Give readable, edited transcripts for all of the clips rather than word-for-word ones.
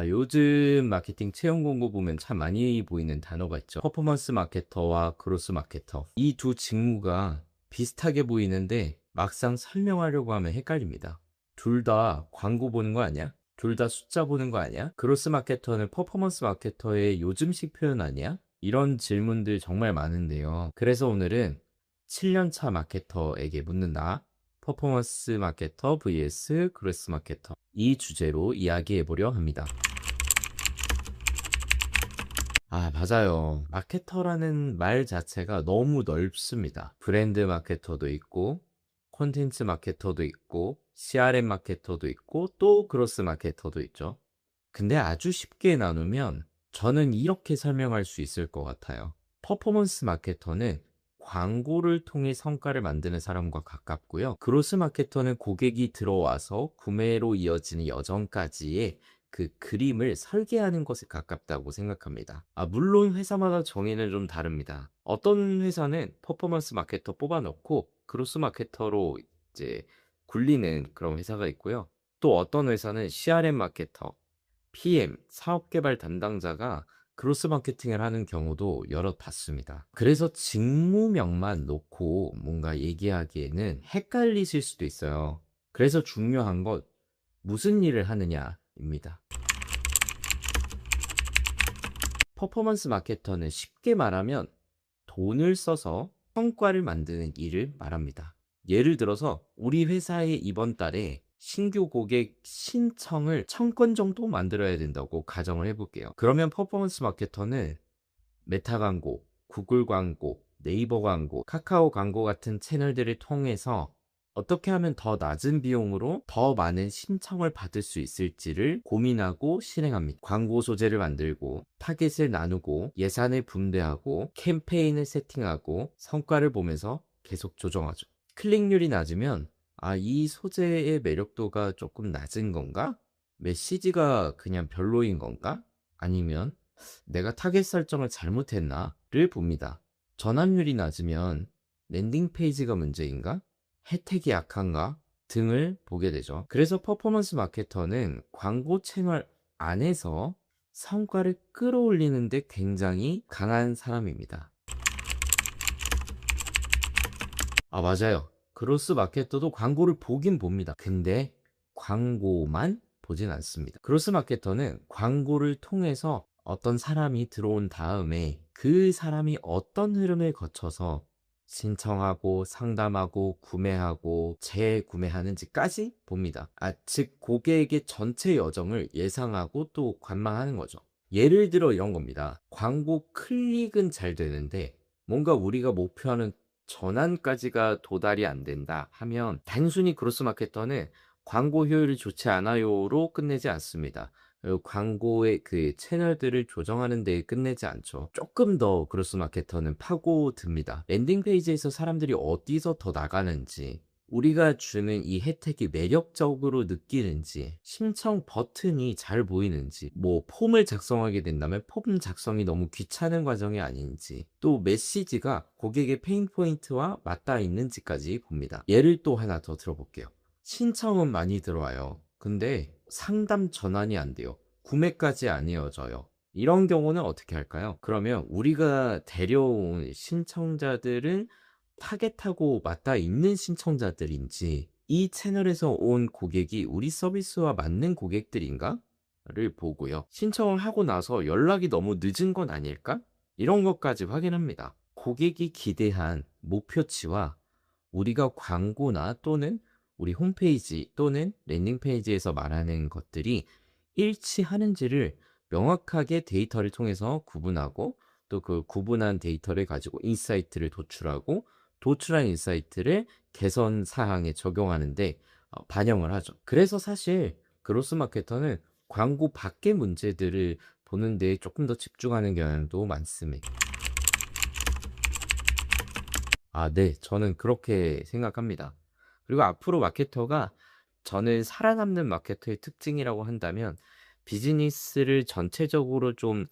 요즘 마케팅 채용 공고 보면 참 많이 보이는 단어가 있죠. 퍼포먼스 마케터와 그로스 마케터. 이 두 직무가 비슷하게 보이는데 막상 설명하려고 하면 헷갈립니다. 둘 다 광고 보는 거 아니야? 둘 다 숫자 보는 거 아니야? 그로스 마케터는 퍼포먼스 마케터의 요즘식 표현 아니야? 이런 질문들 정말 많은데요. 그래서 오늘은 7년차 마케터에게 묻는다. 퍼포먼스 마케터 vs 그로스 마케터. 이 주제로 이야기해 보려 합니다. 맞아요. 마케터라는 말 자체가 너무 넓습니다. 브랜드 마케터도 있고, 콘텐츠 마케터도 있고, CRM 마케터도 있고, 또 그로스 마케터도 있죠. 근데 아주 쉽게 나누면 저는 이렇게 설명할 수 있을 것 같아요. 퍼포먼스 마케터는 광고를 통해 성과를 만드는 사람과 가깝고요. 그로스 마케터는 고객이 들어와서 구매로 이어지는 여정까지의 그 그림을 설계하는 것에 가깝다고 생각합니다. 물론 회사마다 정의는 좀 다릅니다. 어떤 회사는 퍼포먼스 마케터 뽑아놓고 그로스 마케터로 이제 굴리는 그런 회사가 있고요. 또 어떤 회사는 CRM 마케터, PM, 사업개발 담당자가 크로스 마케팅을 하는 경우도 여럿 봤습니다. 그래서 직무명만 놓고 뭔가 얘기하기에는 헷갈리실 수도 있어요. 그래서 중요한 건 무슨 일을 하느냐입니다. 퍼포먼스 마케터는 쉽게 말하면 돈을 써서 성과를 만드는 일을 말합니다. 예를 들어서 우리 회사에 이번 달에 신규 고객 신청을 1000건 정도 만들어야 된다고 가정을 해볼게요. 그러면 퍼포먼스 마케터는 메타 광고, 구글 광고, 네이버 광고, 카카오 광고 같은 채널들을 통해서 어떻게 하면 더 낮은 비용으로 더 많은 신청을 받을 수 있을지를 고민하고 실행합니다. 광고 소재를 만들고, 타겟을 나누고, 예산을 분배하고, 캠페인을 세팅하고, 성과를 보면서 계속 조정하죠. 클릭률이 낮으면, 이 소재의 매력도가 조금 낮은 건가? 메시지가 그냥 별로인 건가? 아니면 내가 타겟 설정을 잘못했나를 봅니다. 전환율이 낮으면 랜딩 페이지가 문제인가? 혜택이 약한가? 등을 보게 되죠. 그래서 퍼포먼스 마케터는 광고 채널 안에서 성과를 끌어올리는데 굉장히 강한 사람입니다. 맞아요. 그로스 마케터도 광고를 보긴 봅니다. 근데 광고만 보진 않습니다. 그로스 마케터는 광고를 통해서 어떤 사람이 들어온 다음에 그 사람이 어떤 흐름을 거쳐서 신청하고 상담하고 구매하고 재구매하는지까지 봅니다. 즉 고객의 전체 여정을 예상하고 또 관망하는 거죠. 예를 들어 이런 겁니다. 광고 클릭은 잘 되는데 뭔가 우리가 목표하는 전환까지가 도달이 안 된다 하면 단순히 그로스 마케터는 광고 효율이 좋지 않아요로 끝내지 않습니다. 그리고 광고의 그 채널들을 조정하는 데 끝내지 않죠. 조금 더 그로스 마케터는 파고듭니다. 랜딩 페이지에서 사람들이 어디서 더 나가는지, 우리가 주는 이 혜택이 매력적으로 느끼는지, 신청 버튼이 잘 보이는지, 뭐 폼을 작성하게 된다면 폼 작성이 너무 귀찮은 과정이 아닌지, 또 메시지가 고객의 페인 포인트와 맞닿아 있는지까지 봅니다. 예를 또 하나 더 들어볼게요. 신청은 많이 들어와요. 근데 상담 전환이 안 돼요. 구매까지 안 이어져요. 이런 경우는 어떻게 할까요? 그러면 우리가 데려온 신청자들은 타겟하고 맞닿아 있는 신청자들인지, 이 채널에서 온 고객이 우리 서비스와 맞는 고객들인가? 를 보고요. 신청을 하고 나서 연락이 너무 늦은 건 아닐까? 이런 것까지 확인합니다. 고객이 기대한 목표치와 우리가 광고나 또는 우리 홈페이지 또는 랜딩 페이지에서 말하는 것들이 일치하는지를 명확하게 데이터를 통해서 구분하고, 또 그 구분한 데이터를 가지고 인사이트를 도출하고, 도출한 인사이트를 개선 사항에 적용하는데 반영을 하죠. 그래서 사실 그로스 마케터는 광고 밖의 문제들을 보는 데 조금 더 집중하는 경향도 많습니다. 네. 저는 그렇게 생각합니다. 그리고 앞으로 마케터가, 저는 살아남는 마케터의 특징이라고 한다면 비즈니스를 전체적으로 좀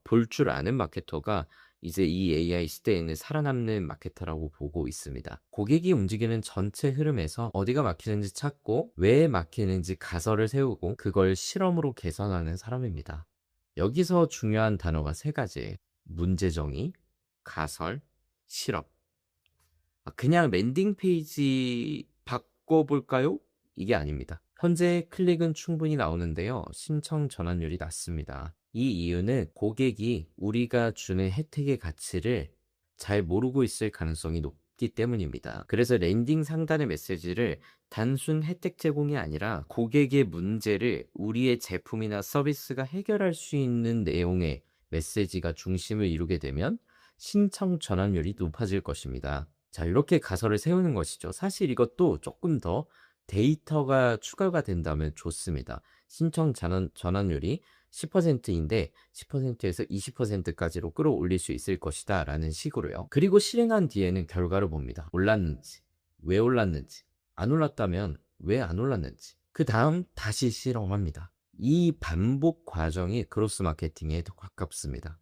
볼 줄 아는 마케터가 이제 이 AI 시대에는 살아남는 마케터라고 보고 있습니다. 고객이 움직이는 전체 흐름에서 어디가 막히는지 찾고 왜 막히는지 가설을 세우고 그걸 실험으로 개선하는 사람입니다. 여기서 중요한 단어가 세 가지. 문제 정의, 가설, 실험. 그냥 랜딩 페이지 바꿔볼까요? 이게 아닙니다. 현재 클릭은 충분히 나오는데요. 신청 전환율이 낮습니다. 이 이유는 고객이 우리가 주는 혜택의 가치를 잘 모르고 있을 가능성이 높기 때문입니다. 그래서 랜딩 상단의 메시지를 단순 혜택 제공이 아니라 고객의 문제를 우리의 제품이나 서비스가 해결할 수 있는 내용의 메시지가 중심을 이루게 되면 신청 전환율이 높아질 것입니다. 자, 이렇게 가설을 세우는 것이죠. 사실 이것도 조금 더 데이터가 추가가 된다면 좋습니다. 신청 전환율이 10%인데 10%에서 20%까지로 끌어올릴 수 있을 것이다 라는 식으로요. 그리고 실행한 뒤에는 결과를 봅니다. 올랐는지, 왜 올랐는지, 안 올랐다면 왜 안 올랐는지, 그 다음 다시 실험합니다. 이 반복 과정이 크로스 마케팅에 더 가깝습니다.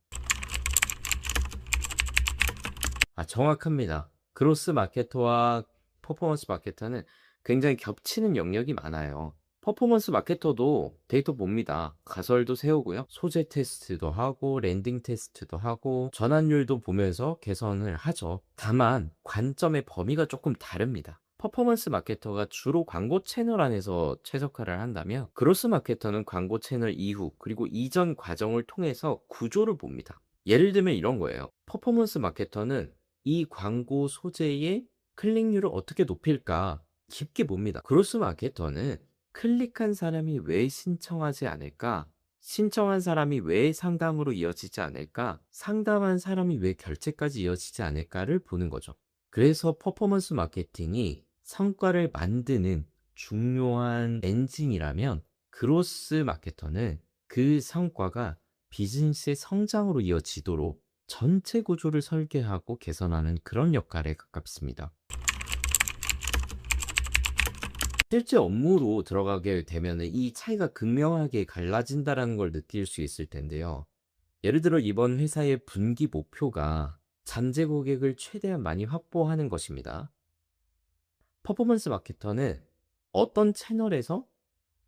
정확합니다. 그로스 마케터와 퍼포먼스 마케터는 굉장히 겹치는 영역이 많아요. 퍼포먼스 마케터도 데이터 봅니다. 가설도 세우고요. 소재 테스트도 하고, 랜딩 테스트도 하고, 전환율도 보면서 개선을 하죠. 다만, 관점의 범위가 조금 다릅니다. 퍼포먼스 마케터가 주로 광고 채널 안에서 최적화를 한다면, 그로스 마케터는 광고 채널 이후, 그리고 이전 과정을 통해서 구조를 봅니다. 예를 들면 이런 거예요. 퍼포먼스 마케터는 이 광고 소재의 클릭률을 어떻게 높일까 깊게 봅니다. 그로스 마케터는 클릭한 사람이 왜 신청하지 않을까? 신청한 사람이 왜 상담으로 이어지지 않을까? 상담한 사람이 왜 결제까지 이어지지 않을까를 보는 거죠. 그래서 퍼포먼스 마케팅이 성과를 만드는 중요한 엔진이라면 그로스 마케터는 그 성과가 비즈니스의 성장으로 이어지도록 전체 구조를 설계하고 개선하는 그런 역할에 가깝습니다. 실제 업무로 들어가게 되면 이 차이가 극명하게 갈라진다는 걸 느낄 수 있을 텐데요. 예를 들어 이번 회사의 분기 목표가 잠재 고객을 최대한 많이 확보하는 것입니다. 퍼포먼스 마케터는 어떤 채널에서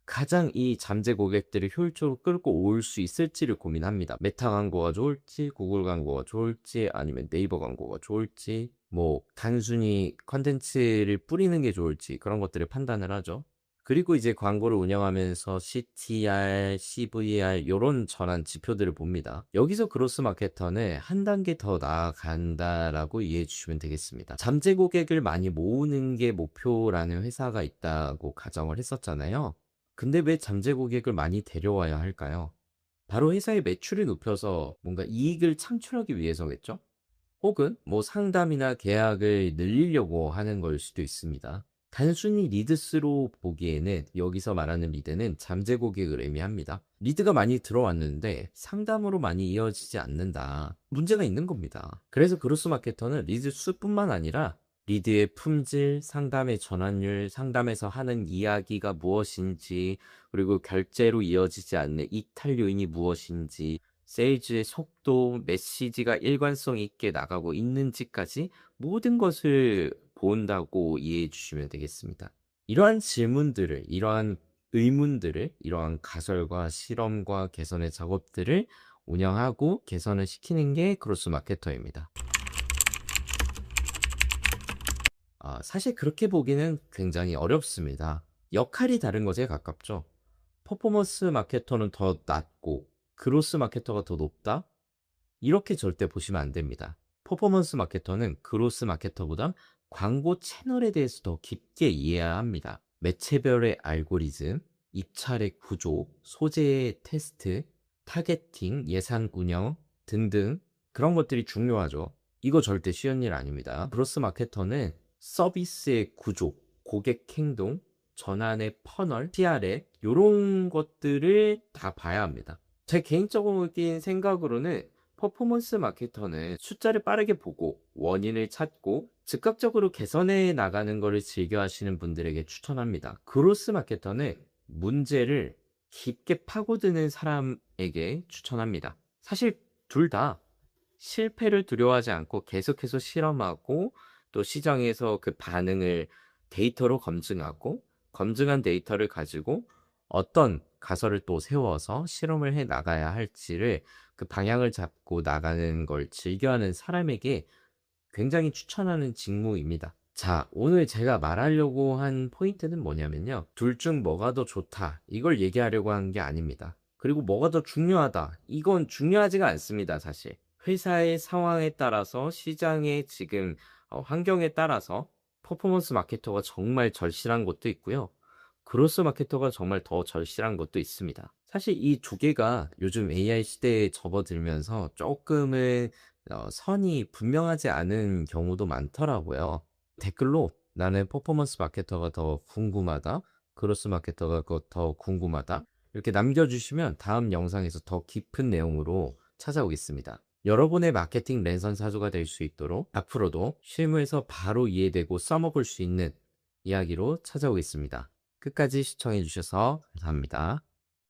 가장 이 잠재 고객들을 효율적으로 끌고 올 수 있을지를 고민합니다. 메타 광고가 좋을지, 구글 광고가 좋을지, 아니면 네이버 광고가 좋을지, 뭐 단순히 컨텐츠를 뿌리는 게 좋을지 그런 것들을 판단을 하죠. 그리고 이제 광고를 운영하면서 CTR, CVR 이런 전환 지표들을 봅니다. 여기서 그로스 마케터는 한 단계 더 나아간다라고 이해해 주시면 되겠습니다. 잠재 고객을 많이 모으는 게 목표라는 회사가 있다고 가정을 했었잖아요. 근데 왜 잠재 고객을 많이 데려와야 할까요? 바로 회사의 매출을 높여서 뭔가 이익을 창출하기 위해서겠죠? 혹은 뭐 상담이나 계약을 늘리려고 하는 걸 수도 있습니다. 단순히 리드스로 보기에는 여기서 말하는 리드는 잠재 고객을 의미합니다. 리드가 많이 들어왔는데 상담으로 많이 이어지지 않는다. 문제가 있는 겁니다. 그래서 그로스 마케터는 리드 수뿐만 아니라 리드의 품질, 상담의 전환율, 상담에서 하는 이야기가 무엇인지, 그리고 결제로 이어지지 않는 이탈 요인이 무엇인지, 세일즈의 속도, 메시지가 일관성 있게 나가고 있는지까지 모든 것을 본다고 이해해 주시면 되겠습니다. 이러한 질문들을, 이러한 의문들을, 이러한 가설과 실험과 개선의 작업들을 운영하고 개선을 시키는 게 크로스 마케터입니다. 사실 그렇게 보기는 굉장히 어렵습니다. 역할이 다른 것에 가깝죠. 퍼포먼스 마케터는 더 낮고 그로스 마케터가 더 높다? 이렇게 절대 보시면 안 됩니다. 퍼포먼스 마케터는 그로스 마케터보다 광고 채널에 대해서 더 깊게 이해해야 합니다. 매체별의 알고리즘, 입찰의 구조, 소재의 테스트, 타겟팅, 예산 운영 등등 그런 것들이 중요하죠. 이거 절대 쉬운 일 아닙니다. 그로스 마케터는 서비스의 구조, 고객 행동, 전환의 퍼널, CR에 이런 것들을 다 봐야 합니다. 제 개인적인 생각으로는 퍼포먼스 마케터는 숫자를 빠르게 보고 원인을 찾고 즉각적으로 개선해 나가는 것을 즐겨 하시는 분들에게 추천합니다. 그로스 마케터는 문제를 깊게 파고드는 사람에게 추천합니다. 사실 둘 다 실패를 두려워하지 않고 계속해서 실험하고 또 시장에서 그 반응을 데이터로 검증하고 검증한 데이터를 가지고 어떤 가설을 또 세워서 실험을 해 나가야 할지를 그 방향을 잡고 나가는 걸 즐겨하는 사람에게 굉장히 추천하는 직무입니다. 자, 오늘 제가 말하려고 한 포인트는 뭐냐면요. 둘 중 뭐가 더 좋다. 이걸 얘기하려고 한 게 아닙니다. 그리고 뭐가 더 중요하다. 이건 중요하지가 않습니다, 사실. 회사의 상황에 따라서 시장의 지금 환경에 따라서 퍼포먼스 마케터가 정말 절실한 것도 있고요. 그로스 마케터가 정말 더 절실한 것도 있습니다. 사실 이 두 개가 요즘 AI 시대에 접어들면서 조금은 선이 분명하지 않은 경우도 많더라고요. 댓글로 나는 퍼포먼스 마케터가 더 궁금하다, 그로스 마케터가 더 궁금하다 이렇게 남겨주시면 다음 영상에서 더 깊은 내용으로 찾아오겠습니다. 여러분의 마케팅 랜선 사조가 될 수 있도록 앞으로도 실무에서 바로 이해되고 써먹을 수 있는 이야기로 찾아오겠습니다. 끝까지 시청해 주셔서 감사합니다.